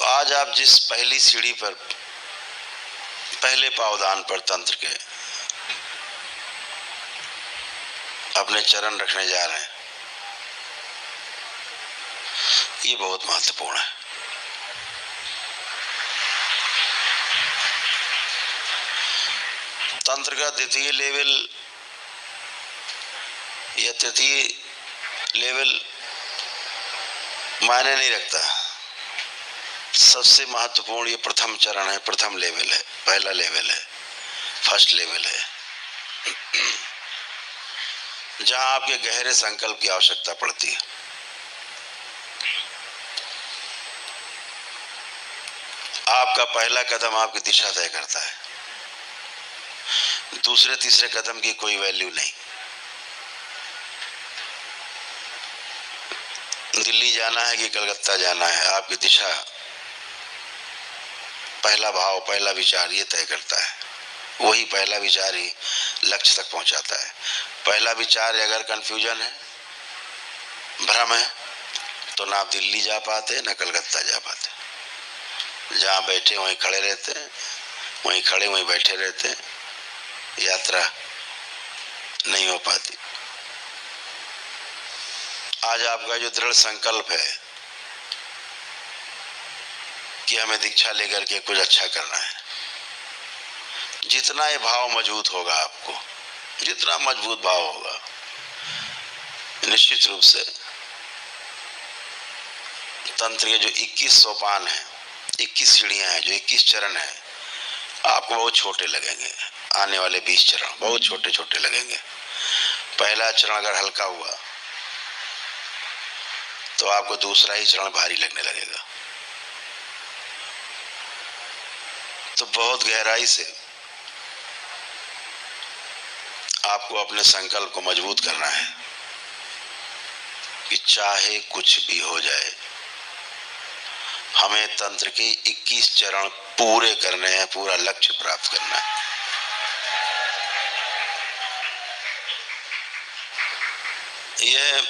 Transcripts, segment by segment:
तो आज आप जिस पहली सीढ़ी पर, पहले पावदान पर तंत्र के अपने चरण रखने जा रहे हैं, ये बहुत महत्वपूर्ण है। तंत्र का द्वितीय लेवल या तृतीय लेवल मायने नहीं रखता। सबसे महत्वपूर्ण ये प्रथम चरण है, प्रथम लेवल है, पहला लेवल है, फर्स्ट लेवल है, जहां आपके गहरे संकल्प की आवश्यकता पड़ती है। आपका पहला कदम आपकी दिशा तय करता है, दूसरे तीसरे कदम की कोई वैल्यू नहीं। दिल्ली जाना है कि कलकत्ता जाना है, आपकी दिशा, पहला भाव, पहला विचार ये तय करता है। वही पहला विचार ही लक्ष्य तक पहुंचाता है। पहला विचार अगर कंफ्यूजन है, भ्रम है, तो ना आप दिल्ली जा पाते ना कलकत्ता जा पाते। जहां बैठे वहीं खड़े रहते हैं, वहीं खड़े वहीं बैठे रहते हैं, यात्रा नहीं हो पाती। आज आपका जो दृढ़ संकल्प है कि हमें दीक्षा लेकर के कुछ अच्छा करना है, जितना ये भाव मजबूत होगा, आपको जितना मजबूत भाव होगा, निश्चित रूप से तंत्र के जो 21 सोपान है, 21 सीढ़ियां हैं, जो 21 चरण है, आपको बहुत छोटे लगेंगे। आने वाले 20 चरण बहुत छोटे छोटे लगेंगे। पहला चरण अगर हल्का हुआ तो आपको दूसरा ही चरण भारी लगने लगेगा। तो बहुत गहराई से आपको अपने संकल्प को मजबूत करना है कि चाहे कुछ भी हो जाए, हमें तंत्र के 21 चरण पूरे करने हैं, पूरा लक्ष्य प्राप्त करना है। यह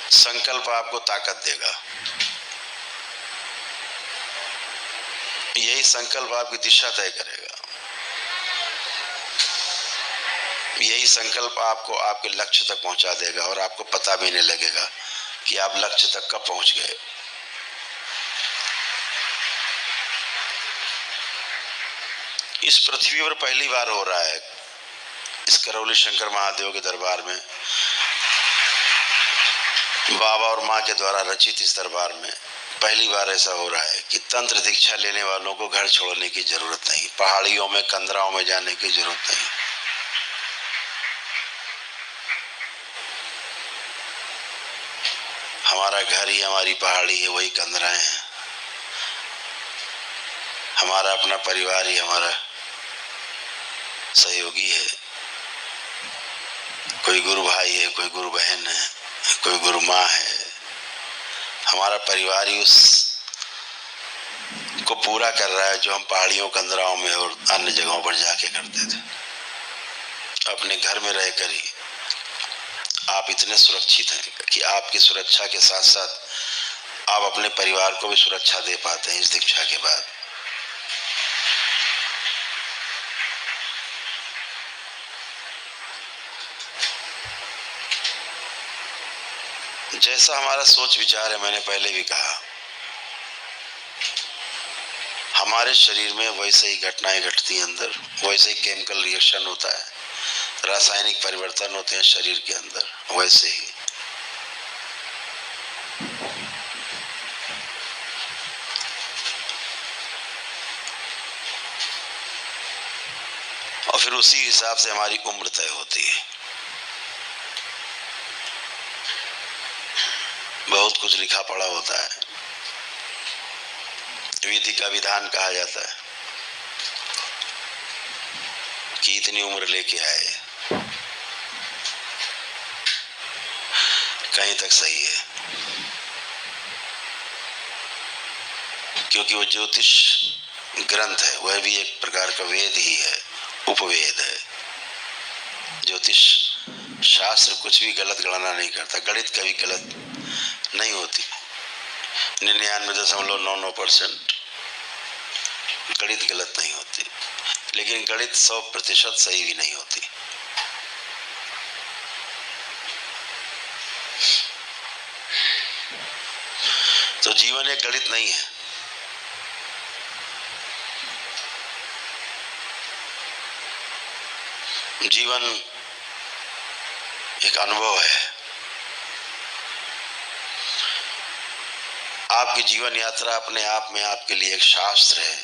संकल्प आपको ताकत देगा। यही संकल्प आपकी दिशा तय करेगा। यही संकल्प आपको आपके लक्ष्य तक पहुंचा देगा और आपको पता भी नहीं लगेगा कि आप लक्ष्य तक कब पहुंच गए। इस पृथ्वी पर पहली बार हो रहा है, इस करौली शंकर महादेव के दरबार में, बाबा और माँ के द्वारा रचित इस दरबार में पहली बार ऐसा हो रहा है कि तंत्र दीक्षा लेने वालों को घर छोड़ने की जरूरत नहीं, पहाड़ियों में, कंदराओं में जाने की जरूरत नहीं। हमारा घर ही हमारी पहाड़ी है, वही कंदराएं हैं। हमारा अपना परिवार ही हमारा सहयोगी है। कोई गुरु भाई है, कोई गुरु बहन है, कोई गुरु माँ है। हमारा परिवार ही उस को पूरा कर रहा है जो हम पहाड़ियों, कंदराओं में और अन्य जगहों पर जाके करते थे। अपने घर में रहकर ही आप इतने सुरक्षित हैं कि आपकी सुरक्षा के साथ साथ आप अपने परिवार को भी सुरक्षा दे पाते हैं। इस दीक्षा के बाद जैसा हमारा सोच विचार है, मैंने पहले भी कहा, हमारे शरीर में वैसे ही घटनाएं घटती हैं, अंदर वैसे ही केमिकल रिएक्शन होता है, रासायनिक परिवर्तन होते हैं शरीर के अंदर, वैसे ही और फिर उसी हिसाब से हमारी उम्र तय होती है। बहुत कुछ लिखा पड़ा होता है, विधि का विधान कहा जाता है कि इतनी उम्र लेके आए, कहीं तक सही है, क्योंकि वो ज्योतिष ग्रंथ है, वह भी एक प्रकार का वेद ही है, उपवेद है। ज्योतिष शास्त्र कुछ भी गलत गणना नहीं करता, गणित कभी गलत नहीं होती। 99.99% गणित गलत नहीं होती, लेकिन गणित 100% सही भी नहीं होती। तो जीवन एक गणित नहीं है। जीवन एक अनुभव है। आपकी जीवन यात्रा अपने आप में आपके लिए एक शास्त्र है,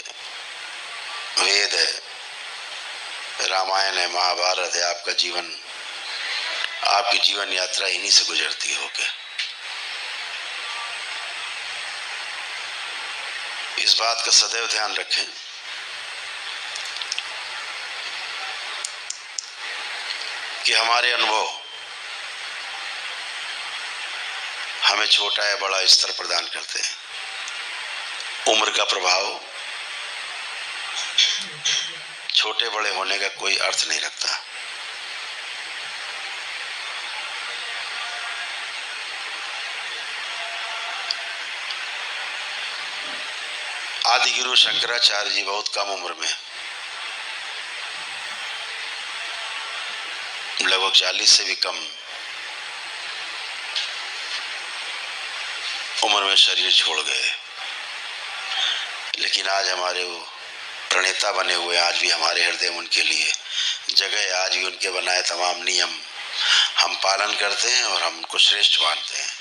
वेद है, रामायण है, महाभारत है। आपका जीवन, आपकी जीवन यात्रा इन्हीं से गुजरती होगी। इस बात का सदैव ध्यान रखें कि हमारे अनुभव हमें छोटा या बड़ा स्तर प्रदान करते हैं। उम्र का प्रभाव छोटे बड़े होने का कोई अर्थ नहीं रखता। आदि गुरु शंकराचार्य जी बहुत कम उम्र में, लगभग 40 से भी कम उम्र में शरीर छोड़ गए। लेकिन आज हमारे वो प्रणेता बने हुए, आज भी हमारे हृदय में उनके लिए जगह है। आज भी उनके बनाए तमाम नियम हम पालन करते हैं और हम उनको श्रेष्ठ मानते हैं।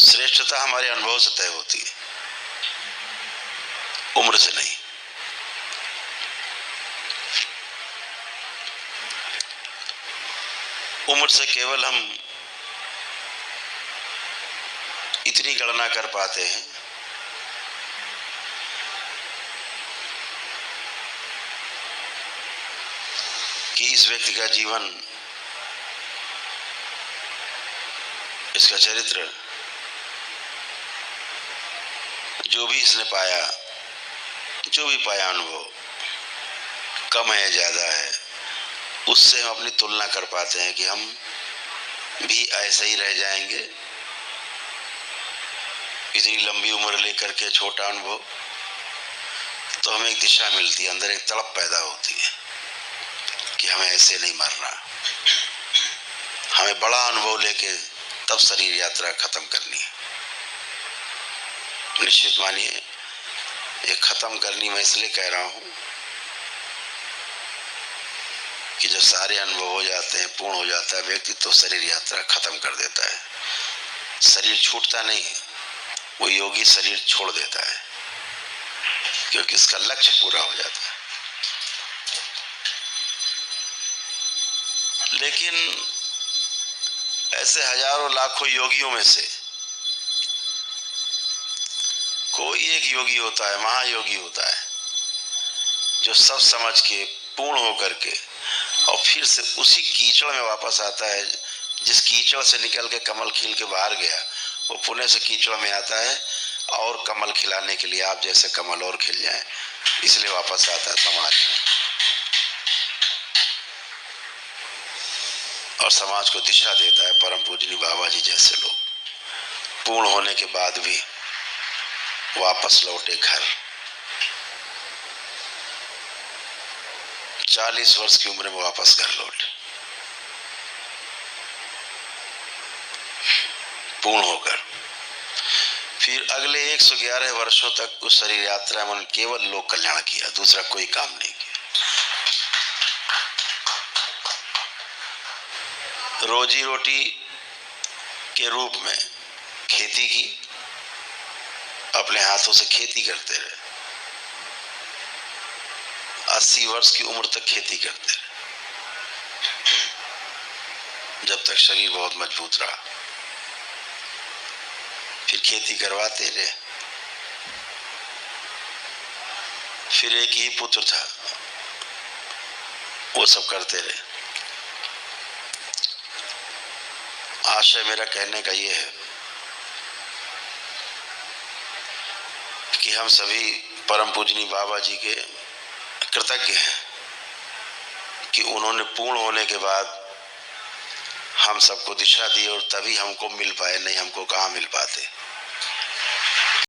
श्रेष्ठता हमारे अनुभव से तय होती है, उम्र से नहीं। उम्र से केवल हम इतनी गणना कर पाते हैं कि इस व्यक्ति का जीवन, इसका चरित्र, जो भी इसने पाया, जो भी पाया अनुभव, कम है ज्यादा है, उससे हम अपनी तुलना कर पाते हैं कि हम भी ऐसे ही रह जाएंगे। इतनी लंबी उम्र लेकर के छोटा अनुभव, तो हमें एक दिशा मिलती है, अंदर एक तड़प पैदा होती है कि हमें ऐसे नहीं मरना, हमें बड़ा अनुभव लेके तब शरीर यात्रा खत्म करनी है। निश्चित मानिए, ये खत्म करनी मैं इसलिए कह रहा हूं कि जब सारे अनुभव हो जाते हैं, पूर्ण हो जाता है व्यक्ति, तो शरीर यात्रा खत्म कर देता है। शरीर छूटता नहीं, वो योगी शरीर छोड़ देता है, क्योंकि इसका लक्ष्य पूरा हो जाता है। लेकिन ऐसे हजारों लाखों योगियों में से कोई एक योगी होता है, महायोगी होता है, जो सब समझ के पूर्ण होकर के और फिर से उसी कीचड़ में वापस आता है। जिस कीचड़ से निकल के कमल खिल के बाहर गया, वो पुनः से कीचड़ में आता है और कमल खिलाने के लिए, आप जैसे कमल और खिल जाएं, इसलिए वापस आता है समाज में और समाज को दिशा देता है। परम पूजनीय बाबा जी जैसे लोग पूर्ण होने के बाद भी वापस लौटे घर। 40 वर्ष की उम्र में वापस घर लौटे, पूर्ण होकर। फिर अगले 111 वर्षों तक उस शरीर यात्रा में केवल लोक कल्याण किया, दूसरा कोई काम नहीं किया। रोजी रोटी के रूप में खेती की, अपने हाथों से खेती करते रहे। 80 वर्ष की उम्र तक खेती करते रहे, जब तक शरीर बहुत मजबूत रहा। फिर खेती करवाते रहे। फिर एक ही पुत्र था, वो सब करते रहे। आशय मेरा कहने का ये है कि हम सभी परम पूजनीय बाबा जी के कृतज्ञ हैं कि उन्होंने पूर्ण होने के बाद हम सबको दिशा दी और तभी हमको मिल पाए, नहीं हमको कहाँ मिल पाते।